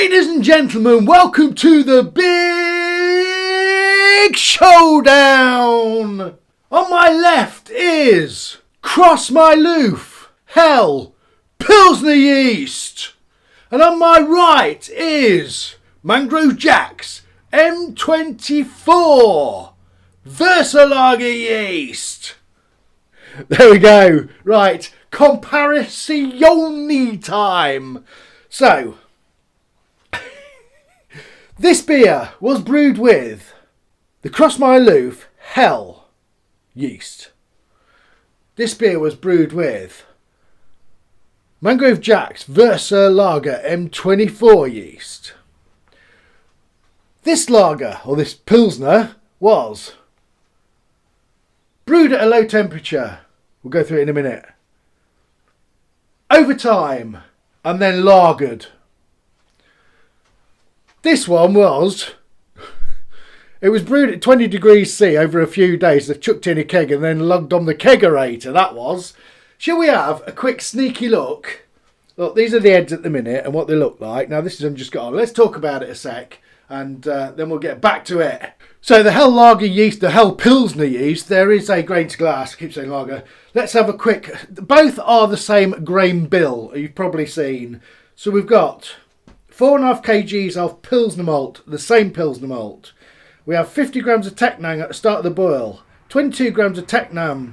Ladies and gentlemen, welcome to the big showdown. On my left is Cross My Loof, Hell, Pilsner Yeast. And on my right is Mangrove Jack's M25 Versalager Yeast. There we go. Right, comparison time. So, this beer was brewed with the Cross My Loof Hell yeast. This beer was brewed with Mangrove Jack's Versalager M24 yeast. This lager, or this Pilsner, was brewed at a low temperature. We'll go through it in a minute. Over time, and then lagered. This one was, it was brewed at 20 degrees C over a few days. They've chucked in a keg and then lugged on the kegerator, that was. Shall we have a quick sneaky look? Look, these are the heads at the minute and what they look like. Now this is just got on. Let's talk about it a sec and then we'll get back to it. So the Hell Lager yeast, the Hell Pilsner yeast, there is a grain to glass. I keep saying lager. Let's have a quick, both are the same grain bill, you've probably seen. So we've got 4.5 kgs of Pilsner malt, the same Pilsner malt. We have 50 grams of Technam at the start of the boil, 22 grams of Technam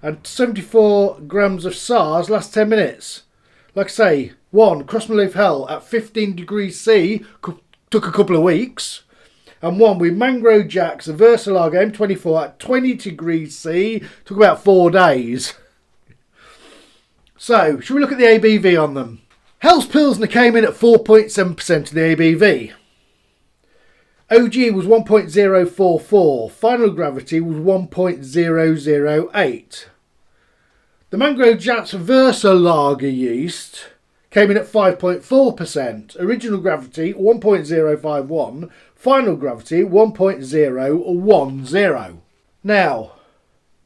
and 74 grams of SARS last 10 minutes. Like I say, one Cross My Loof Hell at 15 degrees C, took a couple of weeks. And one with Mangrove Jack's Versalager M24 at 20 degrees C, took about 4 days. So, should we look at the ABV on them? Hell's Pilsner came in at 4.7% of the ABV. OG was 1.044. Final gravity was 1.008. The Mangrove Jack's Versalager yeast came in at 5.4%. Original gravity 1.051. Final gravity 1.010. Now,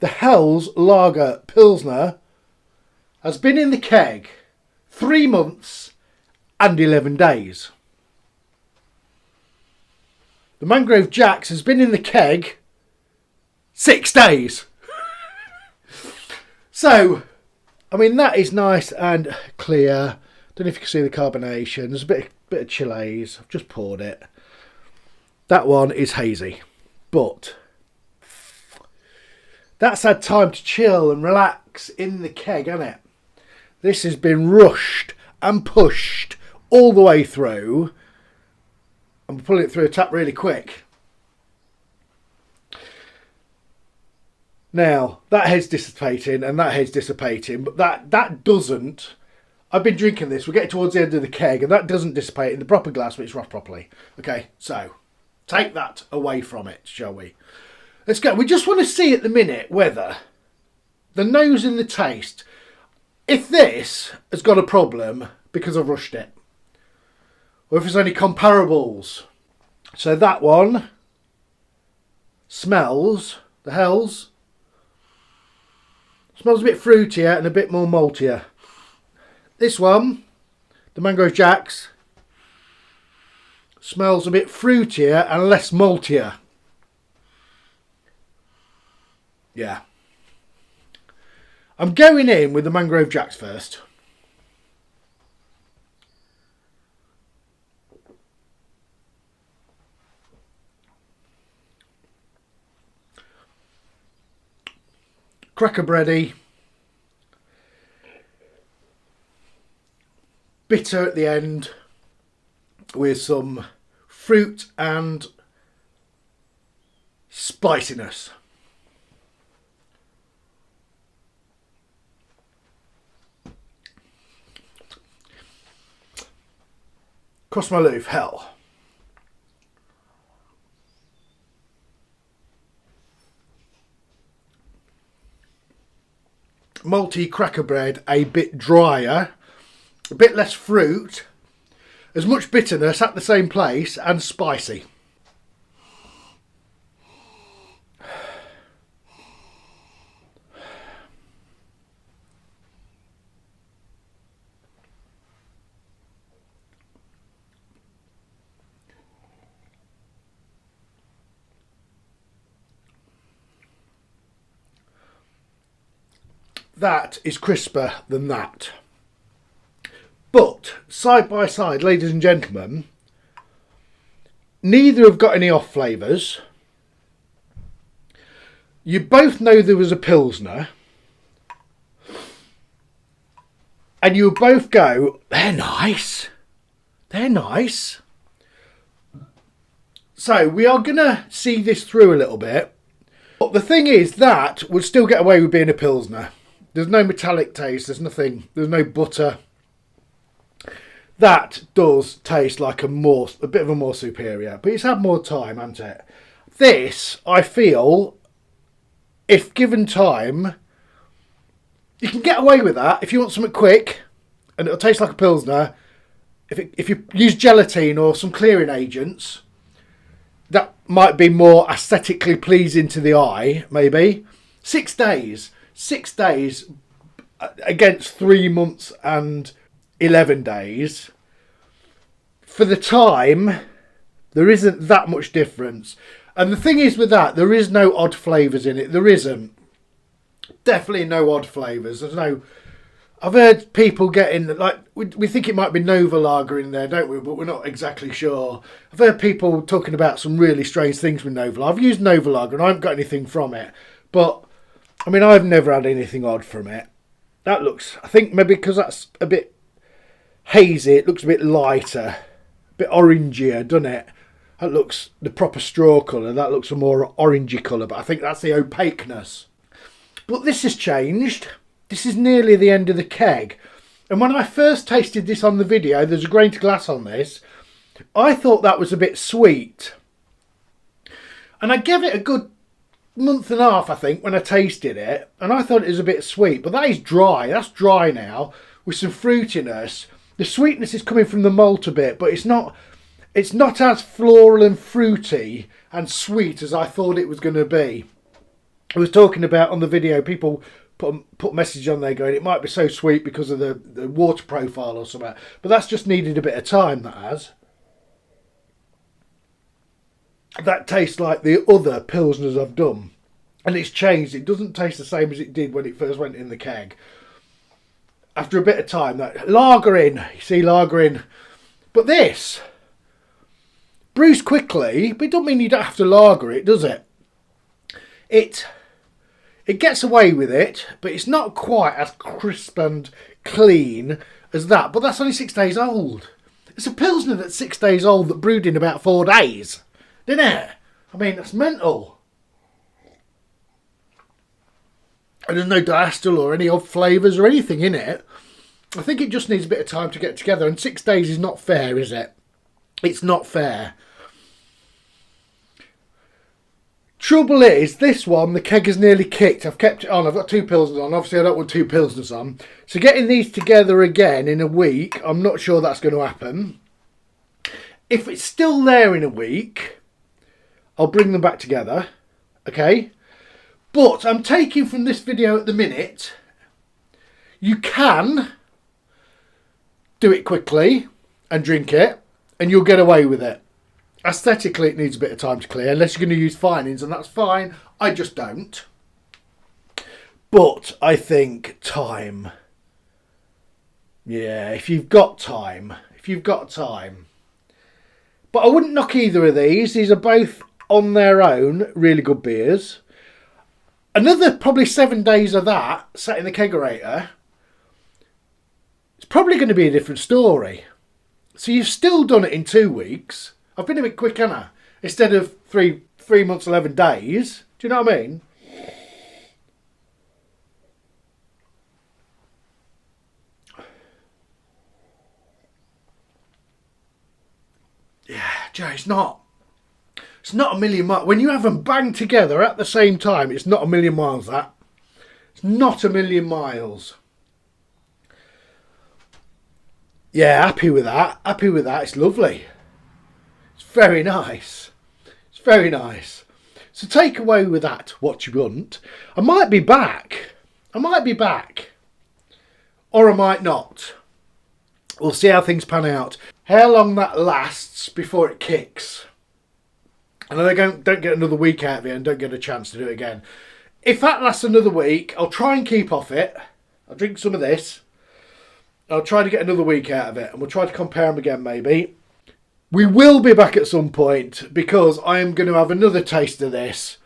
the Hell's Lager Pilsner has been in the keg 3 months and 11 days. The Mangrove Jack's has been in the keg 6 days. So, I mean, that is nice and clear. Don't know if you can see the carbonation. There's a bit of Chiles. I've just poured it. That one is hazy. But that's had time to chill and relax in the keg, hasn't it? This has been rushed and pushed all the way through. I'm pulling it through a tap really quick. Now, that head's dissipating and that head's dissipating, but that doesn't. I've been drinking this. We're getting towards the end of the keg and that doesn't dissipate in the proper glass, but it's rough properly. Okay, so take that away from it, shall we? Let's go. We just want to see at the minute whether the nose and the taste, if this has got a problem because I've rushed it, or if there's any comparables. So that one smells, the Hells, smells a bit fruitier and a bit more maltier. This one, the Mangrove Jack's, smells a bit fruitier and less maltier. Yeah. I'm going in with the Mangrove Jack's first. Cracker bready. Bitter at the end with some fruit and spiciness. Cross My Loof Hell. Malty cracker bread, a bit drier, a bit less fruit, as much bitterness at the same place, and spicy. that is crisper than that. But side by side, ladies and gentlemen, neither have got any off flavours. You both know there was a pilsner. And you both go, they're nice. They're nice. So we are going to see this through a little bit. But the thing is, that would still get away with being a pilsner. There's no metallic taste. There's nothing. There's no butter. That does taste like a bit of a more superior. But it's had more time, hasn't it? This, I feel, if given time, you can get away with that. If you want something quick and it'll taste like a pilsner, if you use gelatine or some clearing agents, that might be more aesthetically pleasing to the eye, maybe. 6 days. 6 days against 3 months and 11 days. For the time, there isn't that much difference. And the thing is with that, there is no odd flavours in it. There isn't. Definitely no odd flavours. There's no... I've heard people getting, like, we think it might be Nova Lager in there, don't we? But we're not exactly sure. I've heard people talking about some really strange things with Nova Lager. I've used Nova Lager and I haven't got anything from it. But, I mean, I've never had anything odd from it. That looks, I think maybe because that's a bit hazy, it looks a bit lighter, a bit orangier, doesn't it? That looks the proper straw colour. That looks a more orangey colour, but I think that's the opaqueness. But this has changed. This is nearly the end of the keg. And when I first tasted this on the video, there's a grain to glass on this, I thought that was a bit sweet. And I gave it a good month and a half, I think, when I tasted it. And I thought it was a bit sweet. But that is dry. That's dry now with some fruitiness. The sweetness is coming from the malt a bit, but it's not as floral and fruity and sweet as I thought it was going to be. I was talking about on the video, people put message on there going, it might be so sweet because of the water profile or something. But that's just needed a bit of time, that has. That tastes like the other pilsners I've done. And it's changed. It doesn't taste the same as it did when it first went in the keg. After a bit of time, that lager in. You see lager in. But this brews quickly, but it doesn't mean you don't have to lager it, does it? It gets away with it, but it's not quite as crisp and clean as that. But that's only 6 days old. It's a pilsner that's 6 days old that brewed in about 4 days. Didn't it? I mean, that's mental. And there's no diacetyl or any odd flavours or anything in it. I think it just needs a bit of time to get together. And 6 days is not fair, is it? It's not fair. Trouble is, this one, the keg has nearly kicked. I've kept it on. I've got 2 pilsners on. Obviously, I don't want 2 pilsners on. So getting these together again in a week, I'm not sure that's going to happen. If it's still there in a week, I'll bring them back together. Okay? But I'm taking from this video at the minute, you can do it quickly and drink it, and you'll get away with it. Aesthetically, it needs a bit of time to clear, unless you're going to use finings, and that's fine. I just don't. But I think time. Yeah, if you've got time. But I wouldn't knock either of these. These are both on their own really good beers. Another probably 7 days of that sat in the kegerator. It's probably going to be a different story. So you've still done it in 2 weeks. I've been a bit quick, haven't I? Instead of three months, 11 days. Do you know what I mean? Yeah, Joe, it's not a million miles. When you have them banged together at the same time, it's not a million miles, that. It's not a million miles. Yeah, happy with that. It's lovely. It's very nice. So take away with that what you want. I might be back. Or I might not. We'll see how things pan out. How long that lasts before it kicks. And I don't get another week out of it and don't get a chance to do it again. If that lasts another week, I'll try and keep off it. I'll drink some of this. I'll try to get another week out of it, and we'll try to compare them again maybe. We will be back at some point because I am going to have another taste of this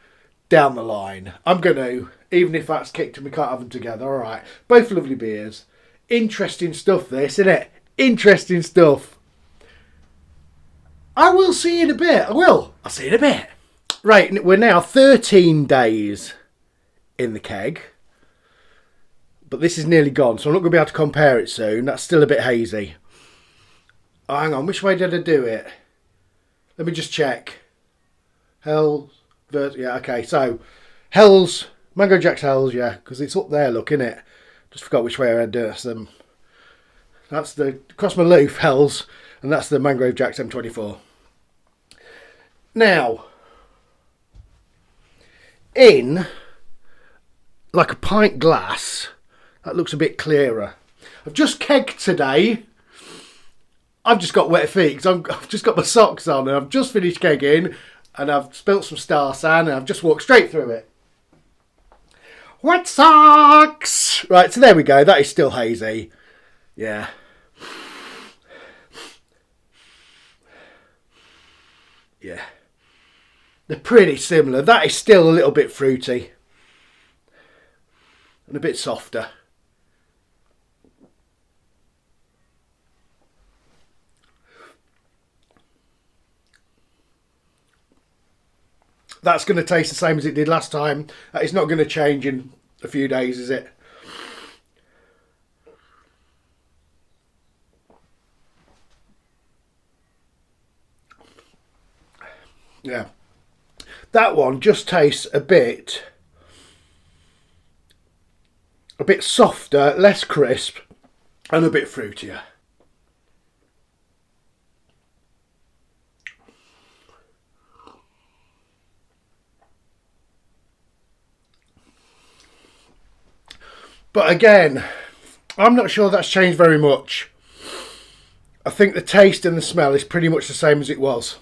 down the line. I'm going to, even if that's kicked and we can't have them together. All right, both lovely beers. Interesting stuff this, isn't it? Interesting stuff. I will see you in a bit. I'll see you in a bit. Right, we're now 13 days in the keg. But this is nearly gone, so I'm not going to be able to compare it soon. That's still a bit hazy. Oh, hang on, which way did I do it? Let me just check. Yeah, okay, so Hell's, Mango Jack's Hell's, yeah, because it's up there, look, innit? Just forgot which way I had them. That's the Cross Maloof Hell's, and that's the Mango Jack's M25. Now, in like a pint glass, that looks a bit clearer. I've just kegged today. I've just got wet feet because I've just got my socks on and I've just finished kegging and I've spilt some Star San and I've just walked straight through it. Wet socks! Right, so there we go. That is still hazy. Yeah. Yeah. They're pretty similar. That is still a little bit fruity. And a bit softer. That's going to taste the same as it did last time. It's not going to change in a few days, is it? Yeah. That one just tastes a bit softer, less crisp, and a bit fruitier. But again, I'm not sure that's changed very much. I think the taste and the smell is pretty much the same as it was.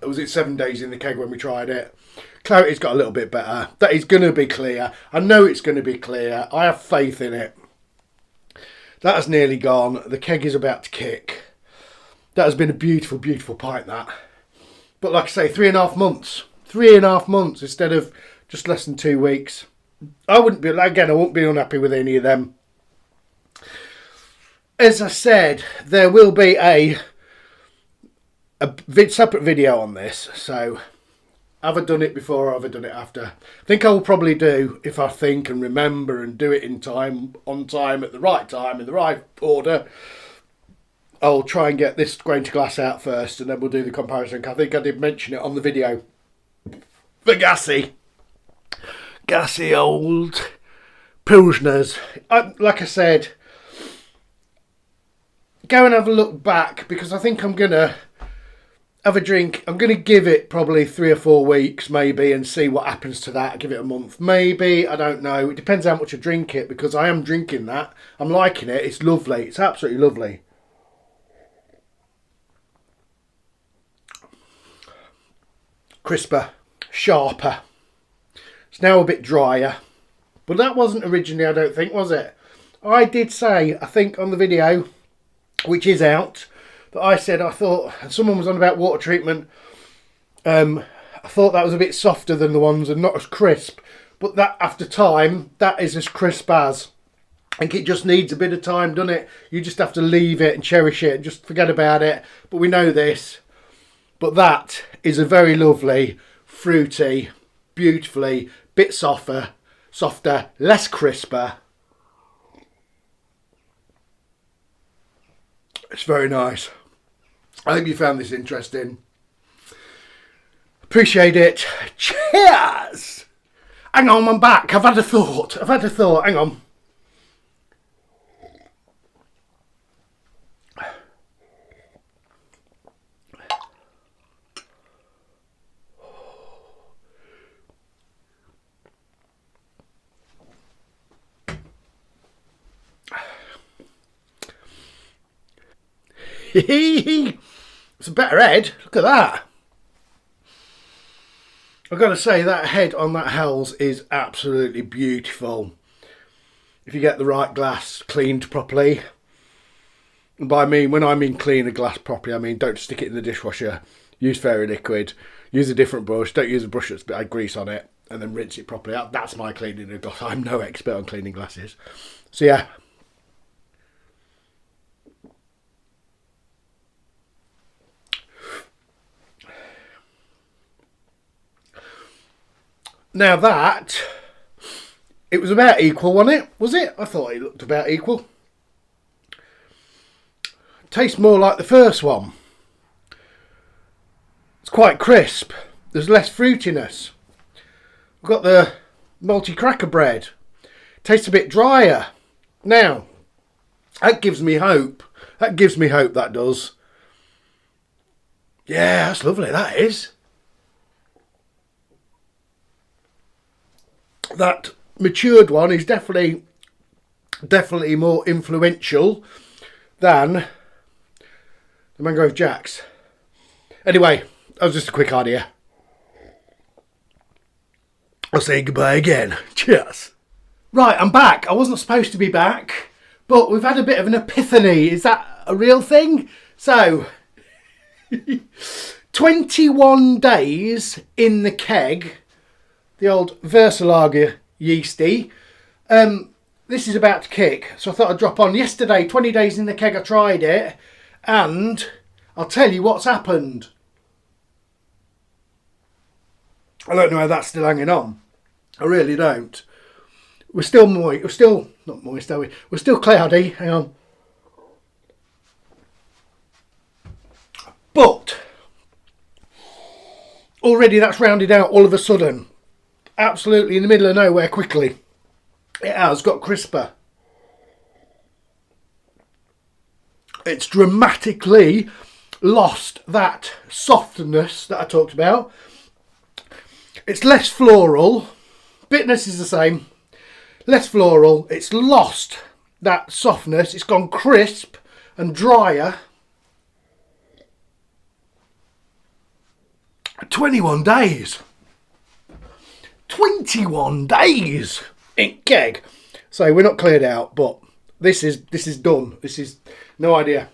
Was it 7 days in the keg when we tried it? Clarity's got a little bit better. That is going to be clear. I know it's going to be clear. I have faith in it. That has nearly gone. The keg is about to kick. That has been a beautiful, beautiful pint, that. But like I say, 3.5 months. 3.5 months instead of just less than 2 weeks. I wouldn't be unhappy with any of them. As I said, there will be a separate video on this, so have I done it before or have I done it after? I think I will probably do, if I think and remember and do it in time, on time, in the right order. I'll try and get this grain to glass out first and then we'll do the comparison. I think I did mention it on the video. The gassy old pilsners. Like I said, go and have a look back because I think I'm going to have a drink. I'm going to give it probably 3 or 4 weeks maybe and see what happens to that. Give it a month maybe. I don't know. It depends how much I drink it because I am drinking that. I'm liking it. It's lovely. It's absolutely lovely. Crisper. Sharper. It's now a bit drier. But that wasn't originally, I don't think, was it? I did say, I think on the video, which is out, that I said I thought, someone was on about water treatment, I thought that was a bit softer than the ones and not as crisp. But that, after time, that is as crisp as. I think it just needs a bit of time, doesn't it? You just have to leave it and cherish it and just forget about it. But we know this. But that is a very lovely, fruity, beautifully, bit softer, less crisper. It's very nice. I hope you found this interesting. Appreciate it. Cheers! Hang on, I'm back. I've had a thought. Hang on. It's a better head. Look at that. I've got to say that head on that Hell's is absolutely beautiful. if you get the right glass cleaned properly. And by when I mean clean a glass properly, I mean don't stick it in the dishwasher. Use fairy liquid. Use a different brush. Don't use a brush that's got grease on it. And then rinse it properly out. That's my cleaning of glass. I'm no expert on cleaning glasses. So yeah. Now that, it was about equal, wasn't it? Was it? I thought it looked about equal. Tastes more like the first one. It's quite crisp. There's less fruitiness. We've got the malty cracker bread. Tastes a bit drier. Now, that gives me hope. That gives me hope, that does. Yeah, that's lovely, that is. That matured one is definitely more influential than the Mangrove Jacks. Anyway, that was just a quick idea. I'll say goodbye again. Cheers. Right, I'm back. I wasn't supposed to be back, but we've had a bit of an epiphany. Is that a real thing? So, 21 days in the keg. The old Versalager yeasty. This is about to kick, so I thought I'd drop on. Yesterday, 20 days in the keg, I tried it, and I'll tell you what's happened. I don't know how that's still hanging on. I really don't. We're still moist. We're still not moist, are we? We're still cloudy. Hang on. But already that's rounded out all of a sudden. Absolutely in the middle of nowhere quickly. It has got crisper. It's dramatically lost that softness that I talked about. It's less floral. Bitterness is the same. Less floral. It's lost that softness. It's gone crisp and drier. 21 days. 21 days in keg. So we're not cleared out, but this is done. This is no idea.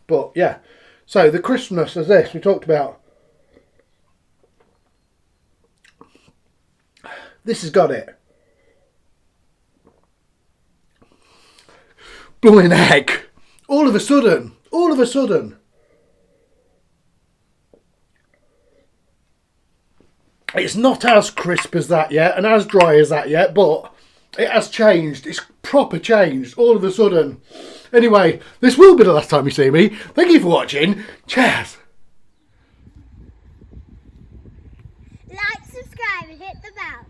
But yeah. So the crispness of this we talked about. This has got it. Blowing heck. All of a sudden. It's not as crisp as that yet and as dry as that yet, but it has changed. It's proper changed all of a sudden. Anyway, this will be the last time you see me. Thank you for watching. Cheers. Like, subscribe and hit the bell.